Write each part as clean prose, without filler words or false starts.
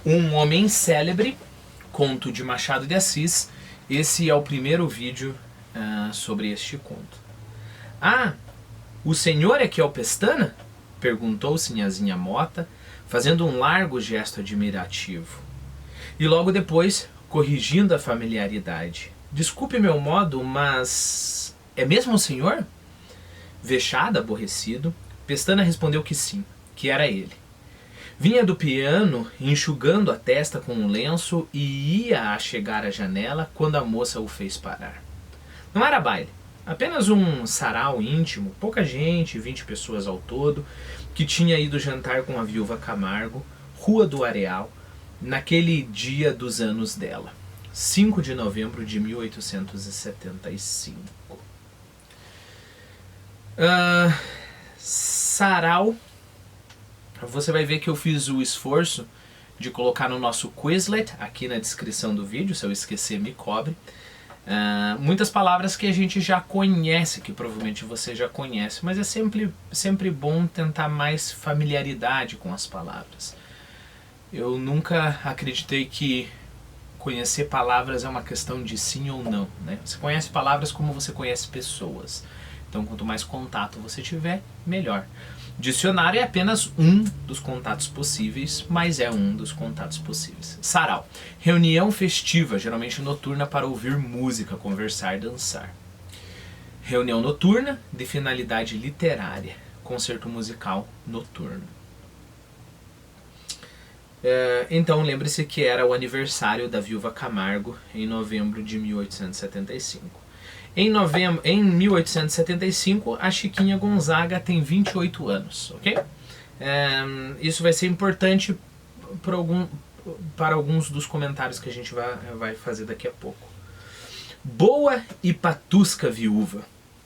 Um Homem Célebre, conto de Machado de Assis. Esse é o primeiro vídeo sobre este conto. Ah, o senhor é que é o Pestana? Perguntou Sinhazinha Mota, fazendo um largo gesto admirativo. E logo depois, corrigindo a familiaridade. Desculpe meu modo, mas é mesmo o senhor? Vexado, aborrecido, Pestana respondeu que sim, que era ele. Vinha do piano, enxugando a testa com um lenço e ia a chegar à janela quando a moça o fez parar. Não era baile, apenas um sarau íntimo, pouca gente, 20 pessoas ao todo, que tinha ido jantar com a viúva Camargo, Rua do Areal, naquele dia dos anos dela, 5 de novembro de 1875. Sarau. Você vai ver que eu fiz o esforço de colocar no nosso Quizlet, aqui na descrição do vídeo, se eu esquecer me cobre, muitas palavras que a gente já conhece, que provavelmente você já conhece, mas é sempre bom tentar mais familiaridade com as palavras. Eu nunca acreditei que conhecer palavras é uma questão de sim ou não, né? Você conhece palavras como você conhece pessoas. Então, quanto mais contato você tiver, melhor. Dicionário é apenas um dos contatos possíveis, mas é um dos contatos possíveis. Sarau. Reunião festiva, geralmente noturna, para ouvir música, conversar, dançar. Reunião noturna, de finalidade literária. Concerto musical noturno. Então, lembre-se que era o aniversário da viúva Camargo, em novembro de 1875. Em 1875, a Chiquinha Gonzaga tem 28 anos, ok? Isso vai ser importante para alguns dos comentários que a gente vai fazer daqui a pouco. Boa e patusca viúva,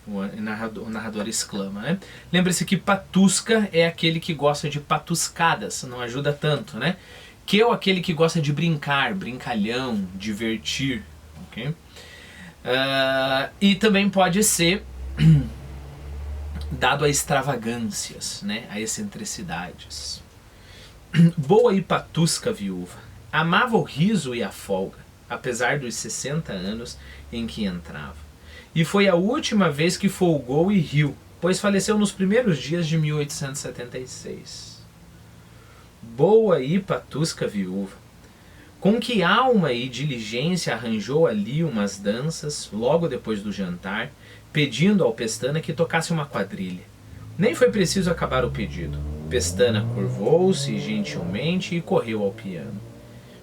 o narrador exclama, né? Lembre-se que patusca é aquele que gosta de patuscadas, não ajuda tanto, né? Que é aquele que gosta de brincar, brincalhão, divertir, ok? E também pode ser dado a extravagâncias, né? A excentricidades. Boa e patusca viúva. Amava o riso e a folga, apesar dos 60 anos em que entrava. E foi a última vez que folgou e riu, pois faleceu nos primeiros dias de 1876. Boa e patusca viúva. Com que alma e diligência arranjou ali umas danças, logo depois do jantar, pedindo ao Pestana que tocasse uma quadrilha. Nem foi preciso acabar o pedido. Pestana curvou-se gentilmente e correu ao piano.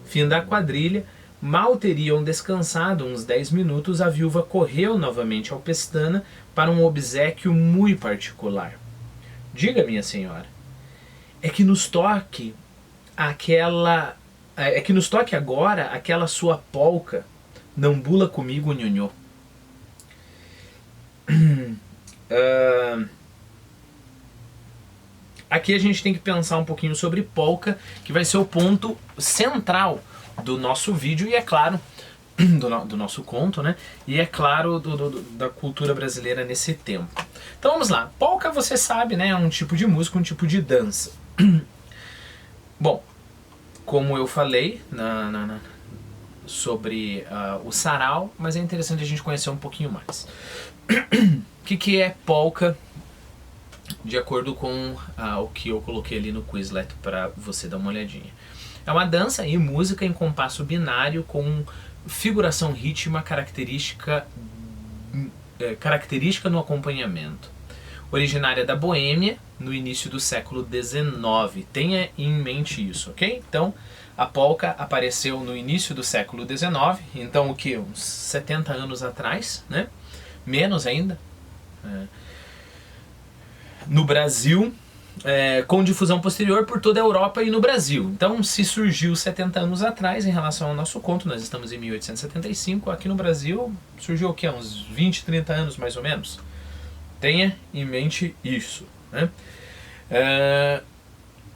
Fim da quadrilha, mal teriam descansado uns 10 minutos, a viúva correu novamente ao Pestana para um obséquio muito particular. Diga, minha senhora, é que nos toque agora aquela sua polca, não bula comigo, nhonhô. Aqui a gente tem que pensar um pouquinho sobre polca, que vai ser o ponto central do nosso vídeo e, é claro, do nosso conto, né? E, é claro, da cultura brasileira nesse tempo. Então vamos lá. Polca, você sabe, né? É um tipo de música, um tipo de dança. Bom, como eu falei sobre o sarau, mas é interessante a gente conhecer um pouquinho mais. O que é polca, de acordo com o que eu coloquei ali no Quizlet para você dar uma olhadinha? É uma dança e música em compasso binário com figuração rítmica característica no acompanhamento. Originária da Boêmia, no início do século XIX. Tenha em mente isso, ok? Então, a polca apareceu no início do século XIX, então o que? Uns 70 anos atrás, né? Menos ainda. No Brasil, com difusão posterior por toda a Europa e no Brasil. Então, se surgiu 70 anos atrás, em relação ao nosso conto, nós estamos em 1875, aqui no Brasil surgiu o quê? Uns 20, 30 anos mais ou menos. Tenha em mente isso, né?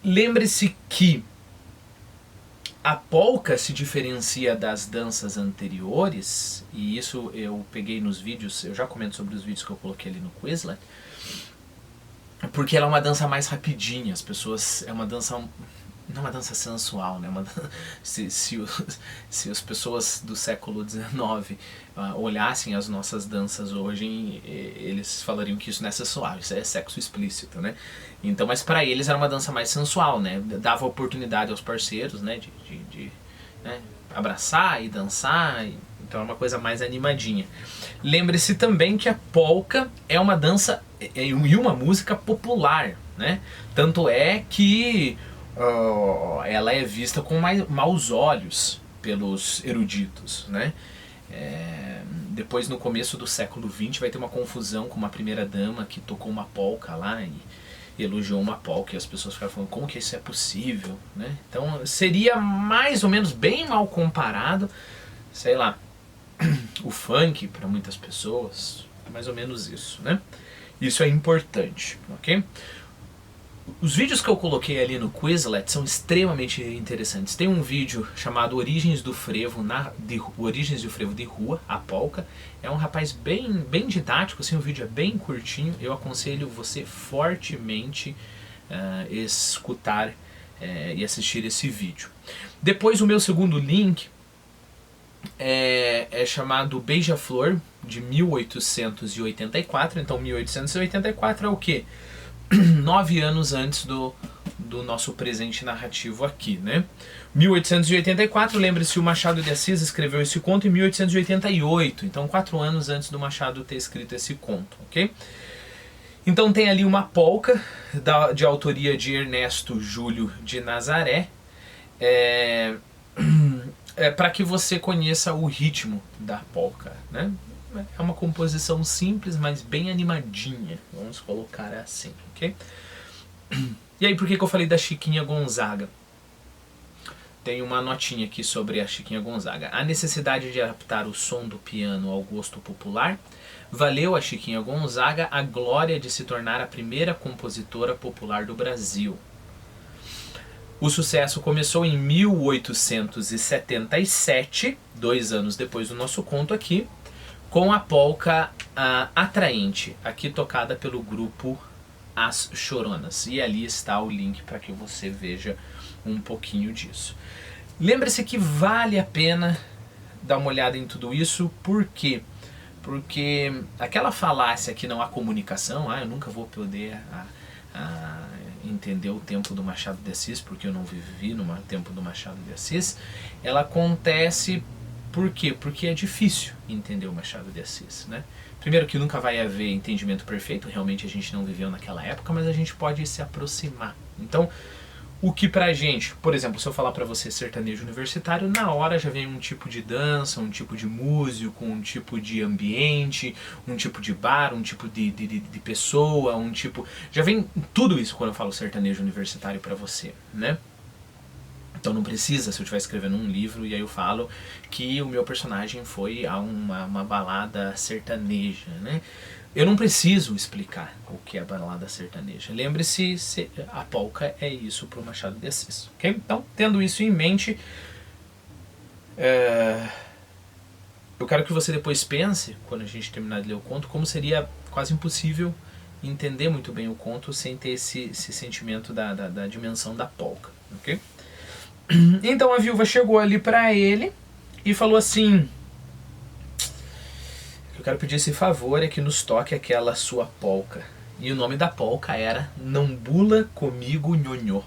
Lembre-se que a polca se diferencia das danças anteriores, e isso eu peguei nos vídeos, eu já comento sobre os vídeos que eu coloquei ali no Quizlet, porque ela é uma dança mais rapidinha, é uma dança não é uma dança sensual, né? Se as pessoas do século XIX olhassem as nossas danças hoje, eles falariam que isso não é sensual, isso é sexo explícito, né? Então, mas para eles era uma dança mais sensual, né? Dava oportunidade aos parceiros, né? De né? Abraçar e dançar, então é uma coisa mais animadinha. Lembre-se também que a polka é uma dança e uma música popular, né? Tanto é que ela é vista com maus olhos pelos eruditos, né? Depois, no começo do século XX, vai ter uma confusão com uma primeira dama que tocou uma polca lá e elogiou uma polca, e as pessoas ficaram falando, como que isso é possível, né? Então seria mais ou menos bem mal comparado, sei lá, o funk para muitas pessoas, mais ou menos isso, né? Isso é importante, ok? Os vídeos que eu coloquei ali no Quizlet são extremamente interessantes. Tem um vídeo chamado Origens do Frevo de Rua, a polca. É um rapaz bem didático, assim, o vídeo é bem curtinho. Eu aconselho você fortemente escutar e assistir esse vídeo. Depois, o meu segundo link é chamado Beija-Flor, de 1884. Então 1884 é o quê? 9 anos antes do nosso presente narrativo aqui, né? 1884, lembre-se, o Machado de Assis escreveu esse conto em 1888, então 4 anos antes do Machado ter escrito esse conto, ok? Então tem ali uma polca de autoria de Ernesto Júlio de Nazaré, para que você conheça o ritmo da polca, né? É uma composição simples, mas bem animadinha, vamos colocar assim, ok? E aí, por que eu falei da Chiquinha Gonzaga? Tem uma notinha aqui sobre a Chiquinha Gonzaga. A necessidade de adaptar o som do piano ao gosto popular valeu a Chiquinha Gonzaga a glória de se tornar a primeira compositora popular do Brasil. O sucesso começou em 1877, 2 anos depois do nosso conto aqui, com a polca Atraente, aqui tocada pelo grupo As Choronas. E ali está o link para que você veja um pouquinho disso. Lembre-se que vale a pena dar uma olhada em tudo isso, por quê? Porque aquela falácia que não há comunicação, eu nunca vou poder entender o tempo do Machado de Assis, porque eu não vivi no tempo do Machado de Assis, ela acontece. Por quê? Porque é difícil entender o Machado de Assis, né? Primeiro que nunca vai haver entendimento perfeito, realmente a gente não viveu naquela época, mas a gente pode se aproximar. Então, o que pra gente, por exemplo, se eu falar pra você sertanejo universitário, na hora já vem um tipo de dança, um tipo de músico, um tipo de ambiente, um tipo de bar, um tipo de pessoa, um tipo... Já vem tudo isso quando eu falo sertanejo universitário pra você, né? Então não precisa, se eu estiver escrevendo um livro e aí eu falo que o meu personagem foi a uma balada sertaneja, né? Eu não preciso explicar o que é a balada sertaneja. Lembre-se, a polca é isso para o Machado de Assis, ok? Então, tendo isso em mente, eu quero que você depois pense, quando a gente terminar de ler o conto, como seria quase impossível entender muito bem o conto sem ter esse sentimento da dimensão da polca, ok? Então a viúva chegou ali pra ele e falou assim: eu quero pedir esse favor, é que nos toque aquela sua polca. E o nome da polca era Não Bula Comigo Nhonhô,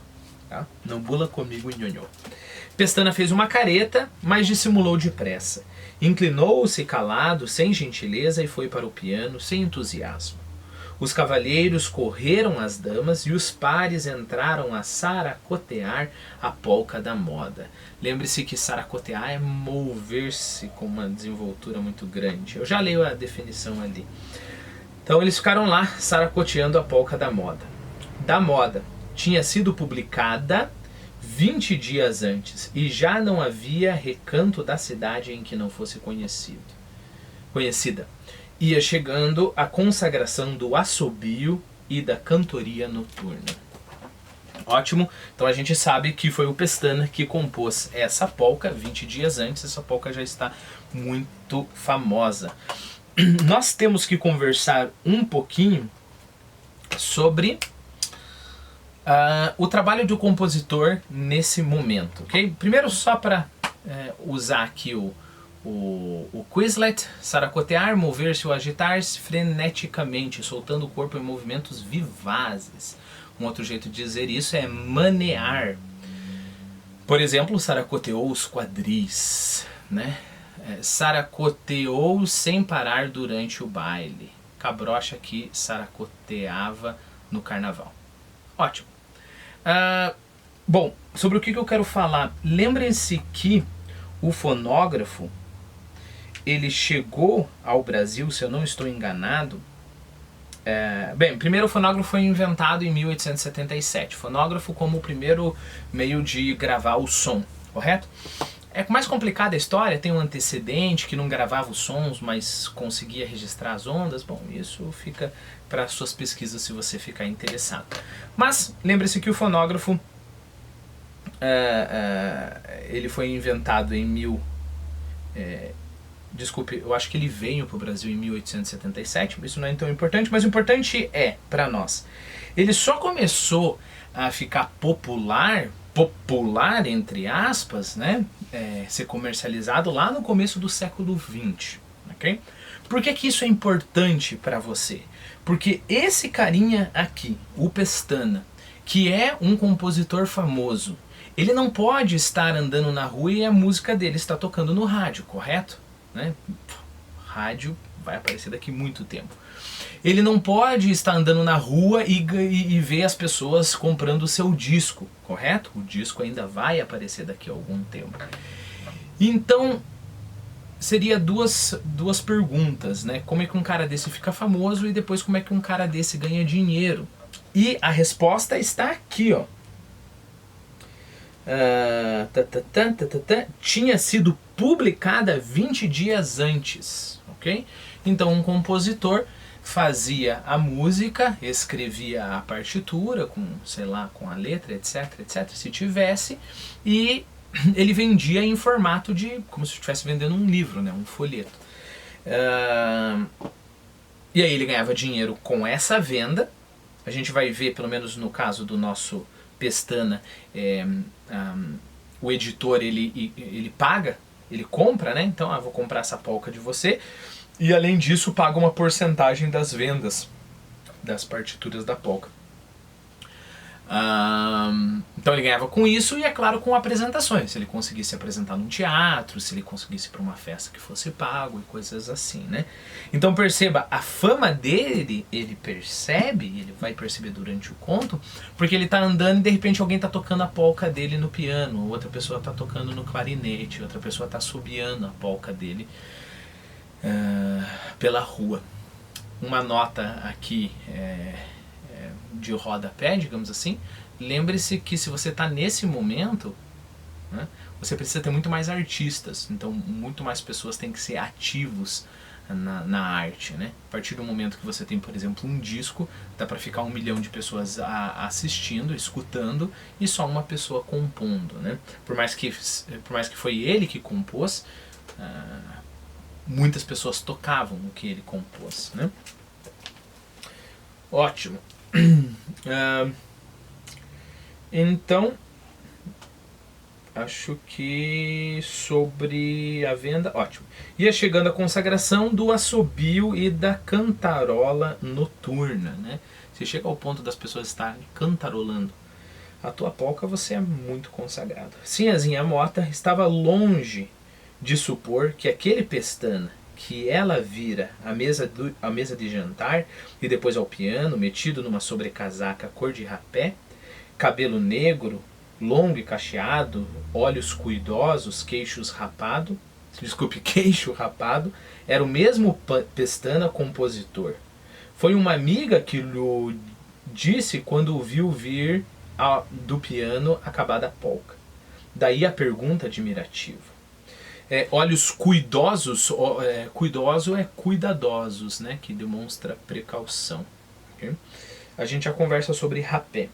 tá? Não Bula Comigo Nhonhô. Pestana fez uma careta, mas dissimulou depressa. Inclinou-se calado, sem gentileza, e foi para o piano sem entusiasmo. Os cavalheiros correram às damas e os pares entraram a saracotear a polca da moda. Lembre-se que saracotear é mover-se com uma desenvoltura muito grande. Eu já leio a definição ali. Então eles ficaram lá saracoteando a polca da moda. Da moda tinha sido publicada 20 dias antes e já não havia recanto da cidade em que não fosse conhecida. Ia chegando a consagração do assobio e da cantoria noturna. Ótimo, então a gente sabe que foi o Pestana que compôs essa polca 20 dias antes, essa polca já está muito famosa. Nós temos que conversar um pouquinho sobre O trabalho do compositor nesse momento, ok? Primeiro, só para usar aqui o Quizlet: saracotear, mover-se ou agitar-se freneticamente, soltando o corpo em movimentos vivazes. Um outro jeito de dizer isso é manear. Por exemplo, saracoteou os quadris, né? Saracoteou sem parar durante o baile. Cabrocha que saracoteava no carnaval. Ótimo. Bom, sobre o que eu quero falar. Lembrem-se que o fonógrafo, ele chegou ao Brasil, se eu não estou enganado. Bem, primeiro o fonógrafo foi inventado em 1877. Fonógrafo como o primeiro meio de gravar o som, correto? É mais complicada a história, tem um antecedente que não gravava os sons, mas conseguia registrar as ondas. Bom, isso fica para suas pesquisas se você ficar interessado. Mas lembre-se que o fonógrafo ele foi inventado em desculpe, eu acho que ele veio para o Brasil em 1877, isso não é tão importante, mas o importante é, para nós, ele só começou a ficar popular entre aspas, né, ser comercializado lá no começo do século XX, ok? Por que isso é importante para você? Porque esse carinha aqui, o Pestana, que é um compositor famoso, ele não pode estar andando na rua e a música dele está tocando no rádio, correto? Né? Rádio vai aparecer daqui muito tempo. Ele não pode estar andando na rua e ver as pessoas comprando o seu disco, correto? O disco ainda vai aparecer daqui a algum tempo. Então, seria duas perguntas, né? Como é que um cara desse fica famoso e depois como é que um cara desse ganha dinheiro? E a resposta está aqui, ó. Tinha sido publicada 20 dias antes, ok? Então um compositor fazia a música, escrevia a partitura com, sei lá, com a letra, etc, se tivesse, e ele vendia em formato de, como se estivesse vendendo um livro, né, um folheto. E aí ele ganhava dinheiro com essa venda. A gente vai ver, pelo menos no caso do nosso Pestana, o editor ele paga, ele compra, né? Então, vou comprar essa polca de você, e além disso paga uma porcentagem das vendas das partituras da polca. Então ele ganhava com isso e, é claro, com apresentações. Se ele conseguisse apresentar num teatro, se ele conseguisse ir para uma festa que fosse pago e coisas assim, né? Então perceba, a fama dele, ele percebe, ele vai perceber durante o conto, porque ele tá andando e de repente alguém tá tocando a polca dele no piano, outra pessoa tá tocando no clarinete, outra pessoa tá assobiando a polca dele pela rua. Uma nota aqui de rodapé, digamos assim. Lembre-se que se você está nesse momento, né, você precisa ter muito mais artistas, então muito mais pessoas têm que ser ativos na arte, né? A partir do momento que você tem, por exemplo, um disco, dá para ficar 1 milhão de pessoas assistindo, escutando, e só uma pessoa compondo, né? Por mais que foi ele que compôs, muitas pessoas tocavam o que ele compôs, né? Ótimo. Então, acho que sobre a venda, ótimo. Ia chegando a consagração do assobio e da cantarola noturna, né? Se chega ao ponto das pessoas estarem cantarolando a tua polca, você é muito consagrado. Sinhazinha Mota estava longe de supor que aquele Pestana que ela vira à mesa de jantar e depois ao piano, metido numa sobrecasaca cor de rapé, cabelo negro, longo e cacheado, olhos cuidosos, queixo rapado, era o mesmo Pestana compositor. Foi uma amiga que lhe disse quando o viu vir do piano acabada a polca. Daí a pergunta admirativa. Olhos cuidosos, cuidoso é cuidadosos, né, que demonstra precaução. Okay? A gente já conversa sobre rapé.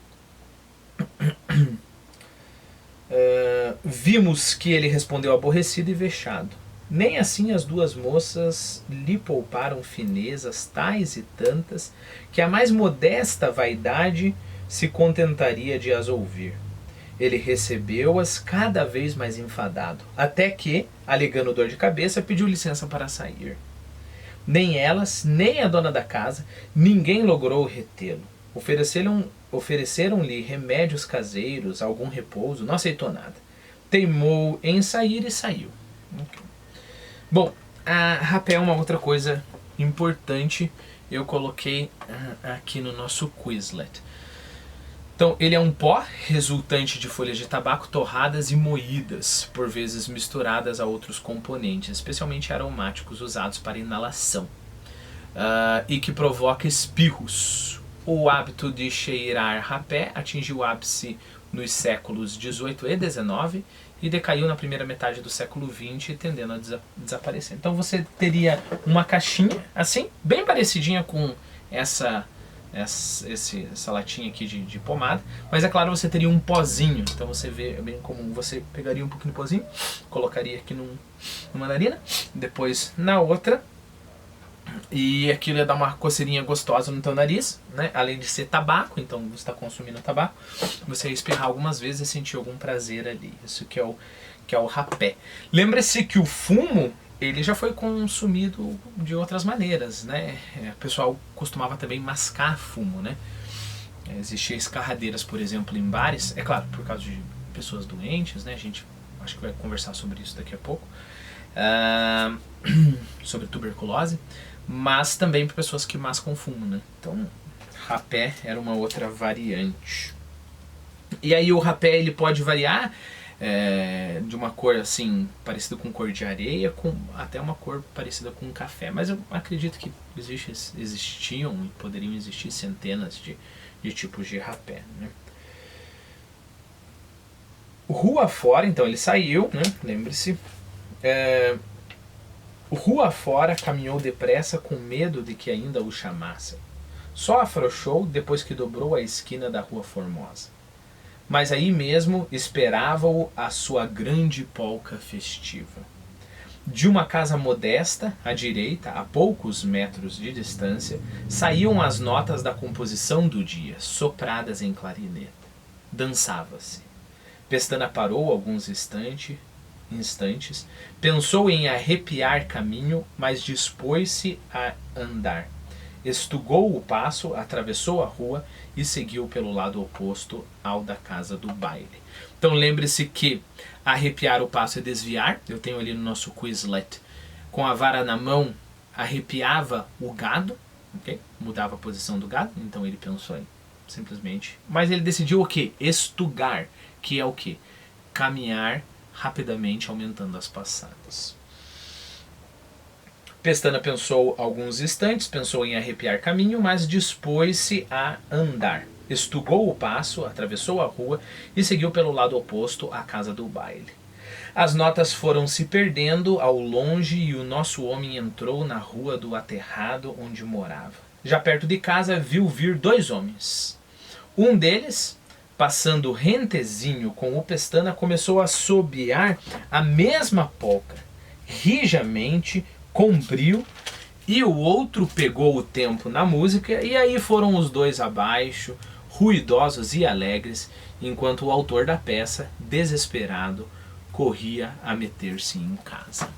Vimos que ele respondeu aborrecido e vexado. Nem assim as duas moças lhe pouparam finezas tais e tantas que a mais modesta vaidade se contentaria de as ouvir. Ele recebeu-as cada vez mais enfadado, até que, alegando dor de cabeça, pediu licença para sair. Nem elas, nem a dona da casa, ninguém logrou retê-lo. Ofereceram-lhe remédios caseiros, algum repouso, não aceitou nada. Teimou em sair e saiu. Okay. Bom, a rapé é uma outra coisa importante, eu coloquei aqui no nosso Quizlet. Então, ele é um pó resultante de folhas de tabaco torradas e moídas, por vezes misturadas a outros componentes, especialmente aromáticos usados para inalação, e que provoca espirros. O hábito de cheirar rapé atingiu o ápice nos séculos XVIII e XIX e decaiu na primeira metade do século XX, tendendo a desaparecer. Então você teria uma caixinha assim, bem parecidinha com essa latinha aqui de pomada, mas é claro, você teria um pozinho. Então você vê bem como você pegaria um pouquinho de pozinho, colocaria aqui numa narina, depois na outra, e aquilo ia dar uma coceirinha gostosa no teu nariz, né? Além de ser tabaco, então você está consumindo tabaco, você ia espirrar algumas vezes e sentir algum prazer ali. Isso que é o rapé. Lembre-se que o fumo, ele já foi consumido de outras maneiras, né? O pessoal costumava também mascar fumo, né? Existia escarradeiras, por exemplo, em bares, é claro, por causa de pessoas doentes, né? A gente acho que vai conversar sobre isso daqui a pouco, sobre tuberculose, mas também para pessoas que mascam fumo, né? Então, rapé era uma outra variante. E aí o rapé ele pode variar de uma cor assim parecida com cor de areia, com até uma cor parecida com café, mas eu acredito que existiam e poderiam existir centenas de tipos de rapé, né? Rua fora, então ele saiu, né? Lembre-se, rua fora caminhou depressa com medo de que ainda o chamassem. Só afrouxou depois que dobrou a esquina da Rua Formosa. Mas aí mesmo esperava-o a sua grande polca festiva. De uma casa modesta, à direita, a poucos metros de distância, saíam as notas da composição do dia, sopradas em clarineta. Dançava-se. Pestana parou alguns instantes, pensou em arrepiar caminho, mas dispôs-se a andar. Estugou o passo, atravessou a rua e seguiu pelo lado oposto ao da casa do baile. Então lembre-se que arrepiar o passo é desviar. Eu tenho ali no nosso Quizlet, com a vara na mão, arrepiava o gado, okay? Mudava a posição do gado, então ele pensou em simplesmente... Mas ele decidiu o quê? Estugar, que é o quê? Caminhar rapidamente, aumentando as passadas. Pestana pensou alguns instantes, pensou em arrepiar caminho, mas dispôs-se a andar. Estugou o passo, atravessou a rua e seguiu pelo lado oposto à casa do baile. As notas foram se perdendo ao longe e o nosso homem entrou na rua do aterrado onde morava. Já perto de casa viu vir 2 homens. Um deles, passando rentezinho com o Pestana, começou a assobiar a mesma polca, rijamente, com brio, e o outro pegou o tempo na música, e aí foram os dois abaixo, ruidosos e alegres, enquanto o autor da peça, desesperado, corria a meter-se em casa.